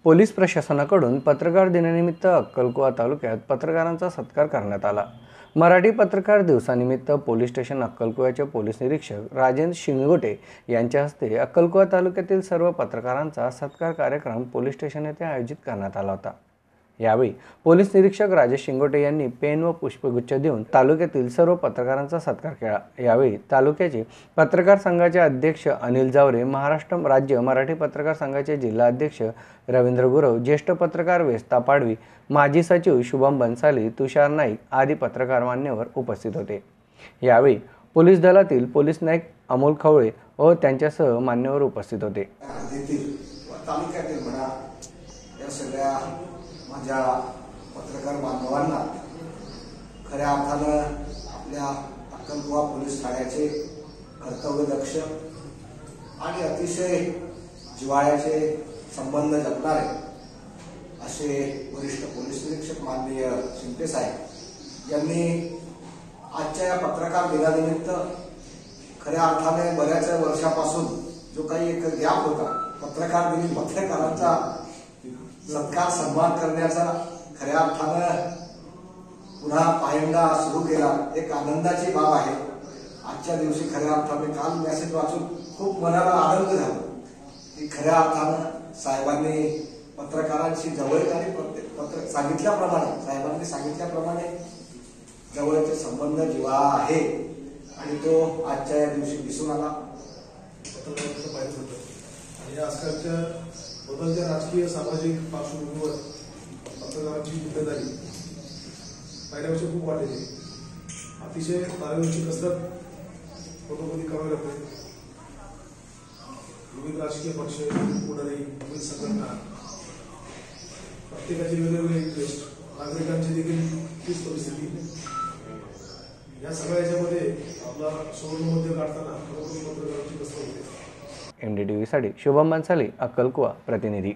Police प्रशासनाकडून पत्रकार दिनानिमित्त अक्कलकुवा तालुक्यात पत्रकारांचा सत्कार करण्यात आला। मराठी पत्रकार दिवसानिमित्त पोलीस स्टेशन अक्कलकुवाचे पोलीस निरीक्षक राजेंद्र शिंगोटे यांच्या हस्ते अक्कलकुवा तालुक्यातील सर्व पत्रकारांचा सत्कार कार्यक्रम पोलीस स्टेशन येथे आयोजित करण्यात आला होता। यावेळी पोलीस निरीक्षक राजेश शिंगोटे यांनी पेन व पुष्पगुच्छ देऊन तालुक्यातील सर्व पत्रकारांचा सत्कार केला। यावेळी तालुक्याचे पत्रकार संघाचे अध्यक्ष अनिल जावरे, महाराष्ट्र राज्य मराठी पत्रकार संघाचे जिल्हा अध्यक्ष रवींद्र गुरव, ज्येष्ठ पत्रकार वेस्ता पाडवी, माजी सचिव शुभम बनसाली, तुषार नाईक आदी पत्रकार मान्यवर उपस्थित होते। यावेळी पोलीस दलातील पोलीस नाईक अमोल खवळे व त्यांच्यासह मान्यवर उपस्थित होते। माझ्या पत्रकार बांधवांना खऱ्या अर्थानं आपल्या अक्कलकुवा पोलीस ठाण्याचे कर्तव्यदक्ष आणि अतिशय जिव्हाळ्याचे संबंध जपणारे असे वरिष्ठ पोलीस निरीक्षक माननीय शिंदे साहेब यांनी आजच्या या पत्रकार दिनानिमित्त खऱ्या अर्थाने बऱ्याच वर्षापासून जो काही एक गॅप होता पत्रकार दिनी पत्रकारांचा सत्कार सन्मान करण्याचा खऱ्या अर्थानं पुन्हा पायंडा सुरू केला, एक आनंदाची बाब आहे। आजच्या दिवशी खऱ्या अर्थाने काल मेसेज वाचून खूप मनाला आनंद झाला की खऱ्या अर्थानं साहेबांनी पत्रकारांशी जवळ आणि साहेबांनी सांगितल्याप्रमाणे जवळचे संबंध जिव्हाळा आहे आणि तो आजच्या या दिवशी दिसून आला। पत्रकारांचं पाहिजे होतं आणि आजकालच्या बदलत्या राजकीय सामाजिक पार्श्वभूमीवर पत्रकारांची जिम्मेदारी पाहिल्यापेक्षा खूप वाढलेली आहे। अतिशय तारेवरची कसरत कधी करावी लागते। विविध राजकीय पक्ष, पुढारी, विविध संघटना प्रत्येकाचे वेगवेगळे इंटरेस्ट, नागरिकांची देखील तीच परिस्थिती। या सगळ्या याच्यामध्ये आपला सुवर्णमध्य काढताना पत्रकारांची कसरत होते। NDTV साठी शुभम बनसाली, अक्कलकुवा प्रतिनिधी।